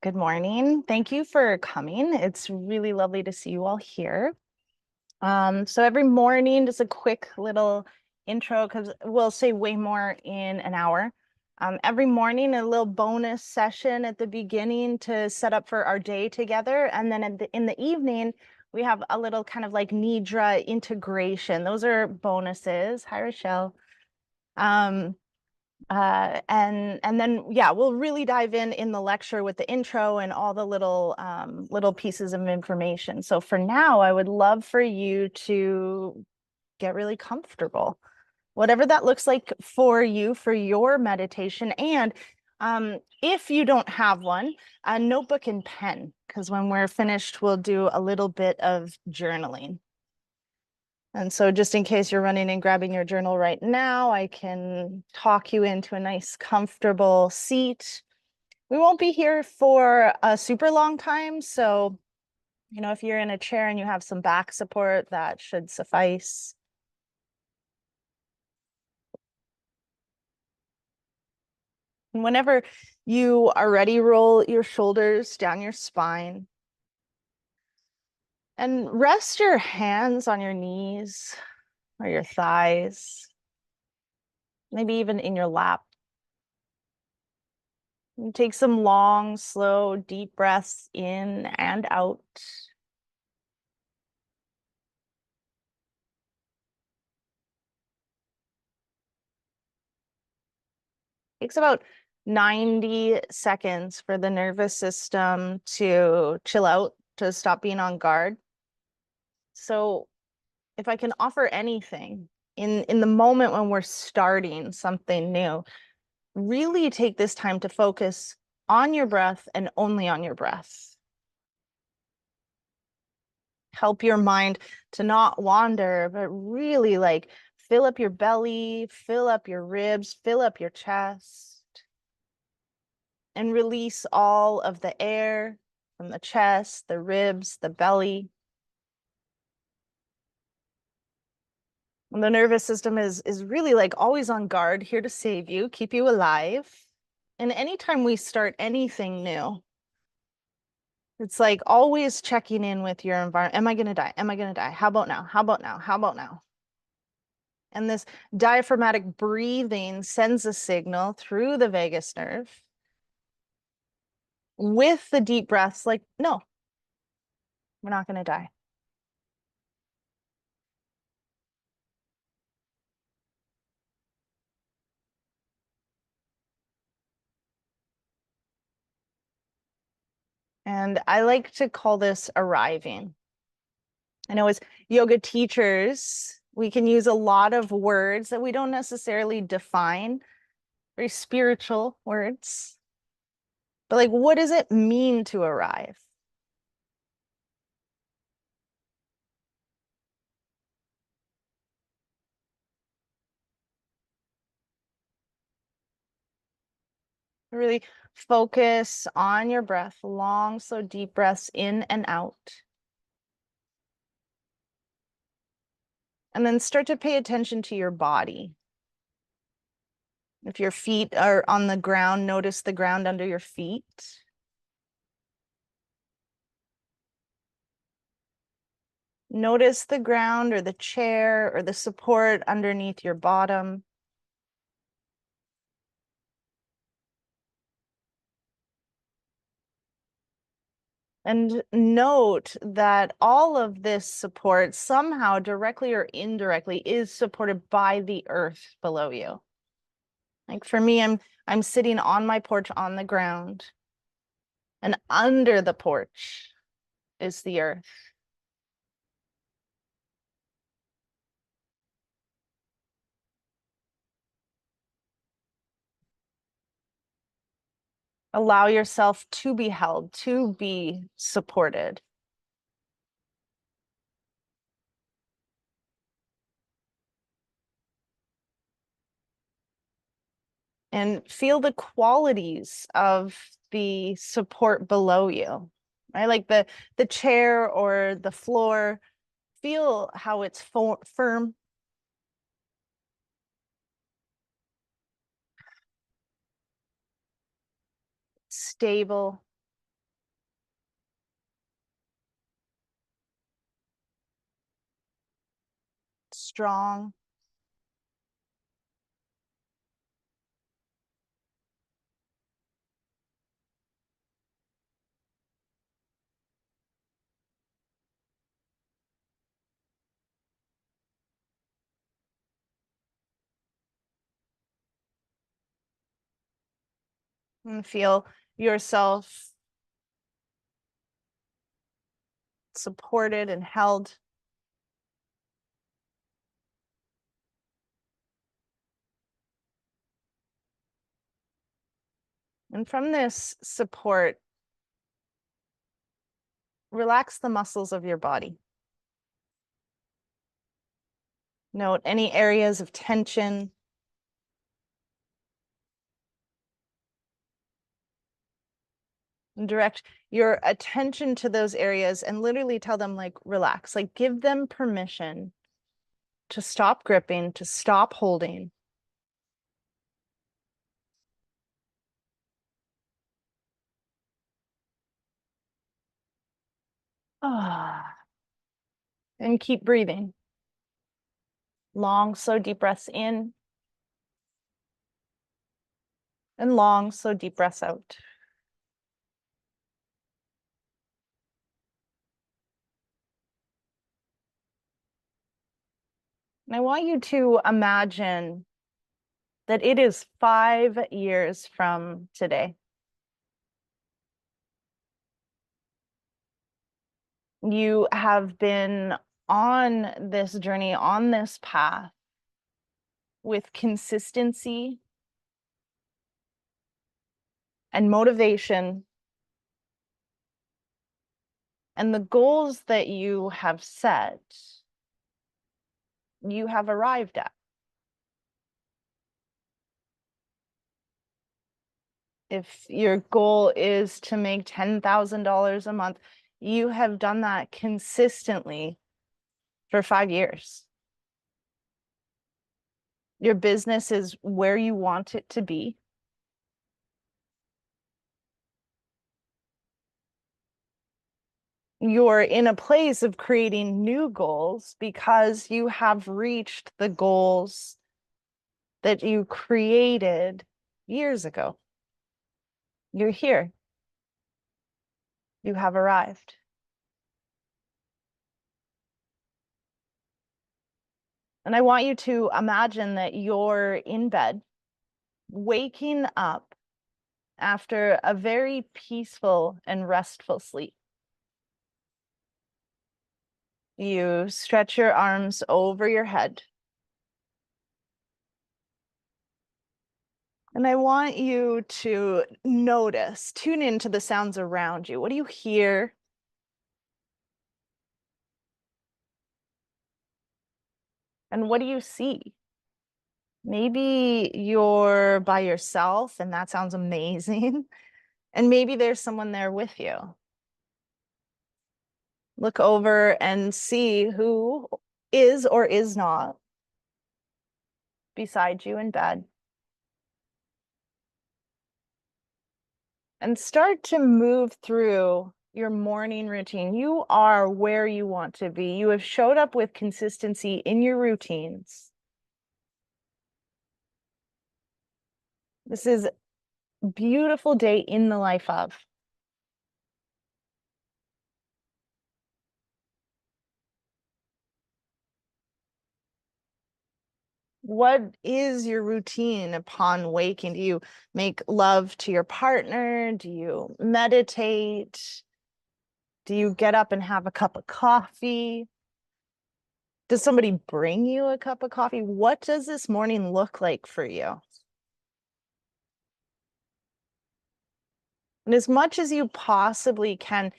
Good morning. Thank you for coming. It's really lovely to see you all here. So every morning, just a quick little intro because we'll say way more in an hour. Every morning, a little bonus session at the beginning to set up for our day together. And then in the evening, we have a little kind of like Nidra integration. Those are bonuses. Hi, Rochelle. Um, and then yeah, we'll really dive in the lecture with the intro and all the little pieces of information. So for now, I would love for you to get really comfortable, whatever that looks like for you for your meditation. And if you don't have one, a notebook and pen, because when we're finished, we'll do a little bit of journaling. And so just in case you're running and grabbing your journal right now, I can talk you into a nice comfortable seat. We won't be here for a super long time. So, if you're in a chair and you have some back support, that should suffice. And whenever you are ready, roll your shoulders down your spine and rest your hands on your knees or your thighs, maybe even in your lap. And take some long, slow, deep breaths in and out. Takes about 90 seconds for the nervous system to chill out, to stop being on guard. So if I can offer anything in the moment when we're starting something new, really take this time to focus on your breath and only on your breath. Help your mind to not wander, but really like fill up your belly, fill up your ribs, fill up your chest, and release all of the air from the chest, the ribs, the belly. And the nervous system is really like always on guard, here to save you, keep you alive. And anytime we start anything new, it's like always checking in with your environment. Am I going to die? Am I going to die? How about now? How about now? How about now? And this diaphragmatic breathing sends a signal through the vagus nerve with the deep breaths like, no, we're not going to die. And I like to call this arriving. I know as yoga teachers, we can use a lot of words that we don't necessarily define, very spiritual words. But like, what does it mean to arrive? Really focus on your breath, long, slow, deep breaths in and out. And then start to pay attention to your body. If your feet are on the ground, notice the ground under your feet. Notice the ground or the chair or the support underneath your bottom. And note that all of this support somehow directly or indirectly is supported by the earth below you. Like for me, I'm sitting on my porch on the ground, and under the porch is the earth. Allow yourself to be held, to be supported. And feel the qualities of the support below you, right? Like the chair or the floor, feel how it's firm, stable, strong. And feel yourself supported and held. And from this support, relax the muscles of your body. Note any areas of tension. And direct your attention to those areas and literally tell them, like, relax, like give them permission to stop gripping, to stop holding. Ah, and keep breathing. Long, slow, deep breaths in. And long, slow, deep breaths out. And I want you to imagine that it is 5 years from today. You have been on this journey, on this path with consistency and motivation. And the goals that you have set, you have arrived at. If your goal is to make $10,000 a month, you have done that consistently for 5 years. Your business is where you want it to be. You're in a place of creating new goals because you have reached the goals that you created years ago. You're here. You have arrived. And I want you to imagine that you're in bed, waking up after a very peaceful and restful sleep. You stretch your arms over your head. And I want you to notice, tune into the sounds around you. What do you hear? And what do you see? Maybe you're by yourself, and that sounds amazing. And maybe there's someone there with you. Look over and see who is or is not beside you in bed. And start to move through your morning routine. You are where you want to be. You have showed up with consistency in your routines. This is a beautiful day in the life of. What is your routine upon waking? Do you make love to your partner? Do you meditate? Do you get up and have a cup of coffee? Does somebody bring you a cup of coffee? What does this morning look like for you? And as much as you possibly can,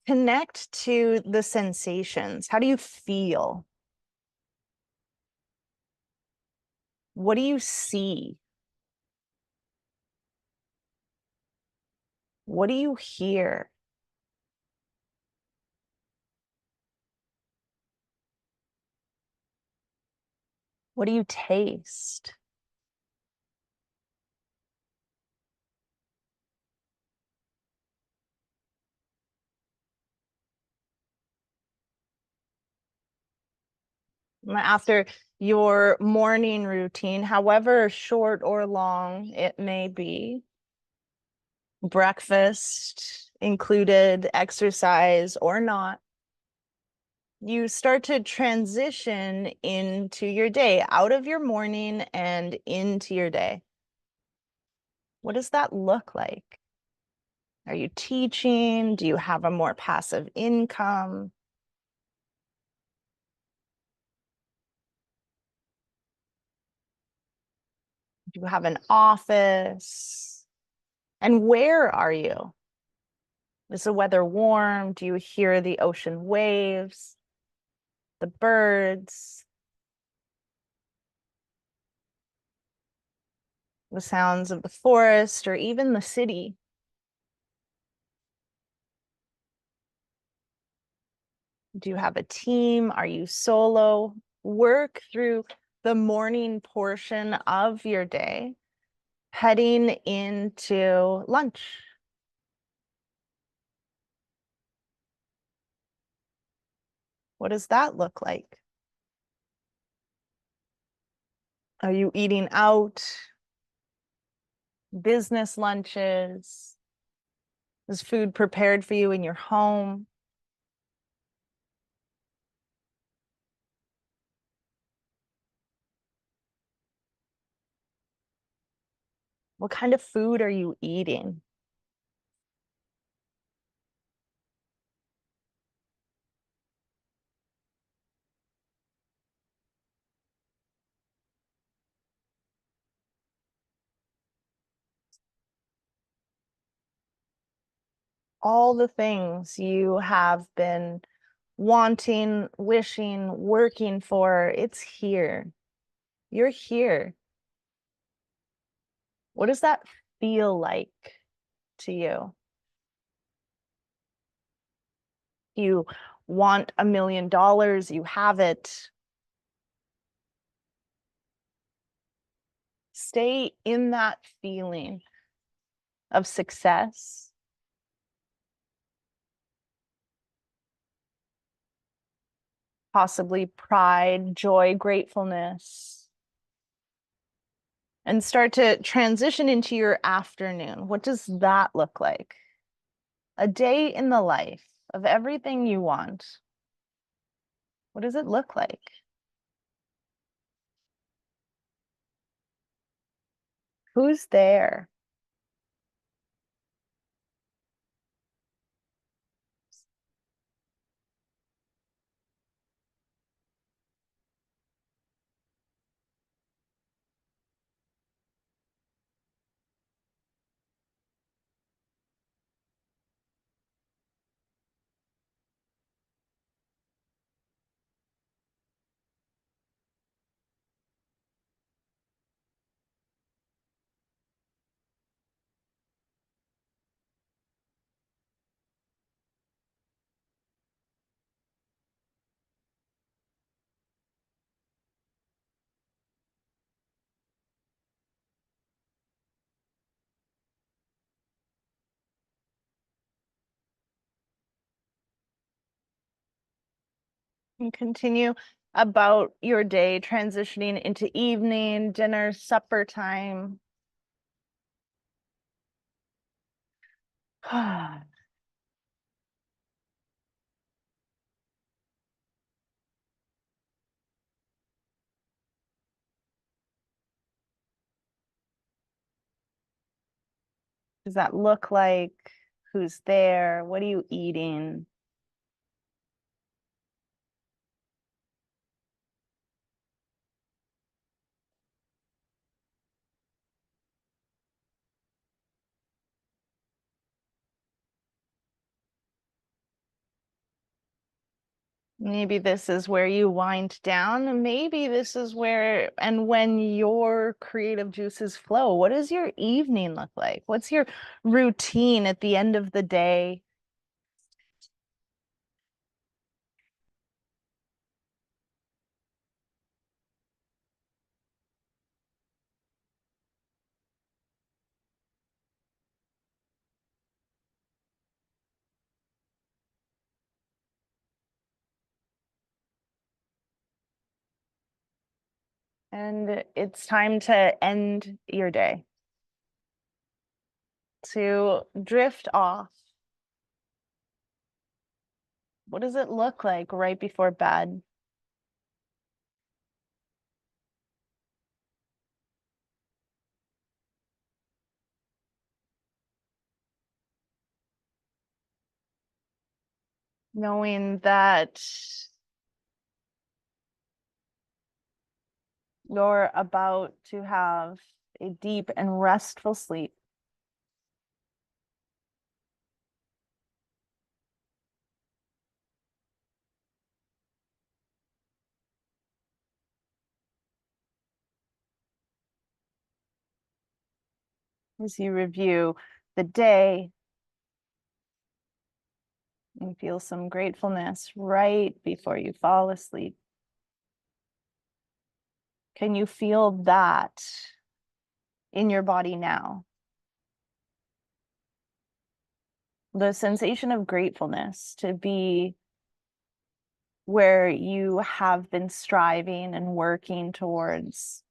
connect to the sensations. How do you feel? What do you see? What do you hear? What do you taste? After your morning routine, however short or long it may be, breakfast included, exercise or not, you start to transition into your day, out of your morning and into your day. What does that look like? Are you teaching? Do you have a more passive income? Do you have an office? And where are you? Is the weather warm? Do you hear the ocean waves, the birds, the sounds of the forest, or even the city? Do you have a team? Are you solo? Work through the morning portion of your day, heading into lunch. What does that look like? Are you eating out? Business lunches? Is food prepared for you in your home? What kind of food are you eating? All the things you have been wanting, wishing, working for, it's here. You're here. What does that feel like to you? You want $1 million, you have it. Stay in that feeling of success, possibly pride, joy, gratefulness, and start to transition into your afternoon. What does that look like? A day in the life of everything you want. What does it look like? Who's there? And continue about your day, transitioning into evening, dinner, supper time. Does that look like? Who's there? What are you eating? Maybe this is where you wind down, and maybe this is where and when your creative juices flow. What does your evening look like? What's your routine at the end of the day? And it's time to end your day, to drift off. What does it look like right before bed? Knowing that you're about to have a deep and restful sleep. As you review the day and feel some gratefulness right before you fall asleep. Can you feel that in your body now? The sensation of gratefulness to be where you have been striving and working towards.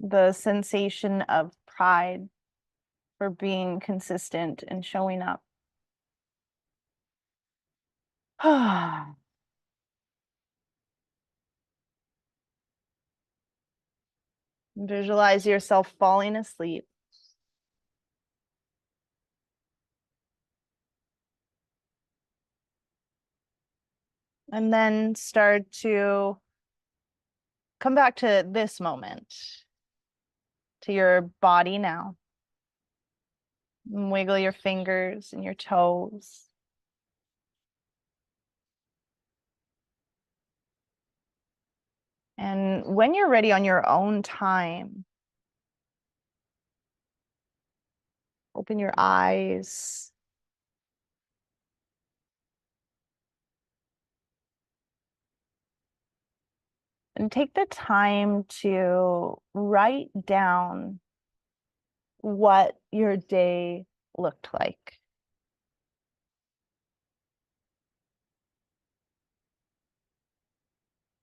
The sensation of pride for being consistent and showing up. Visualize yourself falling asleep. And then start to come back to this moment, to your body now. Wiggle your fingers and your toes. And when you're ready on your own time, open your eyes. And take the time to write down what your day looked like.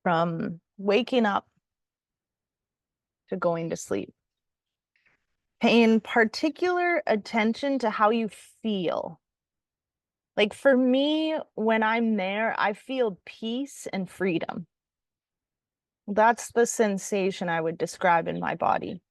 From waking up to going to sleep. Paying particular attention to how you feel. Like for me, when I'm there, I feel peace and freedom. That's the sensation I would describe in my body.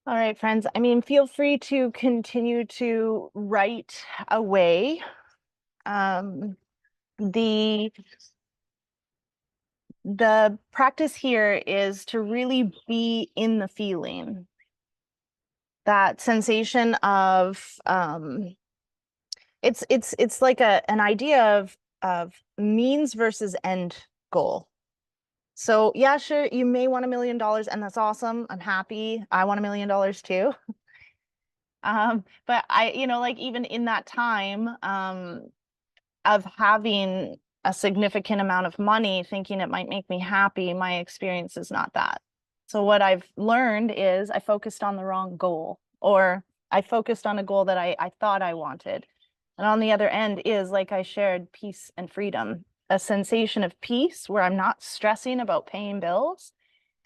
All right, friends. I mean, feel free to continue to write away. Um, the the practice here is to really be in the feeling, that sensation of it's like an idea of means versus end goal. So yeah, sure, you may want $1 million, and that's awesome. I'm happy. I want $1 million too. But like even in that time, of having a significant amount of money, thinking it might make me happy, my experience is not that. So what I've learned is I focused on the wrong goal, or I focused on a goal that I thought I wanted. And on the other end is, like I shared, peace and freedom, a sensation of peace where I'm not stressing about paying bills,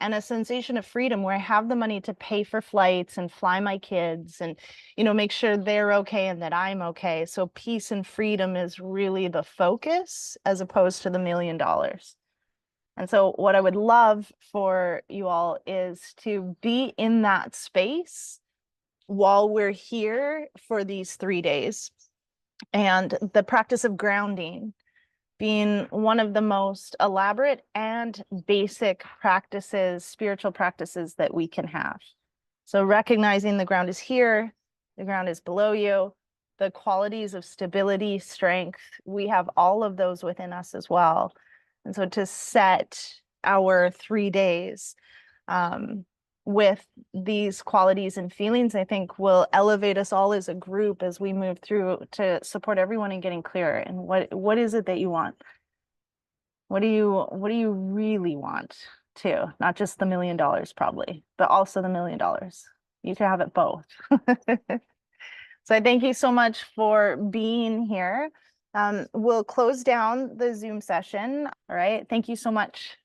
and a sensation of freedom where I have the money to pay for flights and fly my kids and, make sure they're okay and that I'm okay. So peace and freedom is really the focus as opposed to the $1 million. And so what I would love for you all is to be in that space while we're here for these 3 days. And the practice of grounding being one of the most elaborate and basic practices, spiritual practices that we can have. So recognizing the ground is here, the ground is below you, the qualities of stability, strength, we have all of those within us as well. And so to set our 3 days with these qualities and feelings, I think will elevate us all as a group as we move through to support everyone in getting clearer. And what is it that you want? What do you really want too? Not just the $1 million probably, but also the $1 million. You can have it both. So I thank you so much for being here. We'll close down the Zoom session. All right. Thank you so much.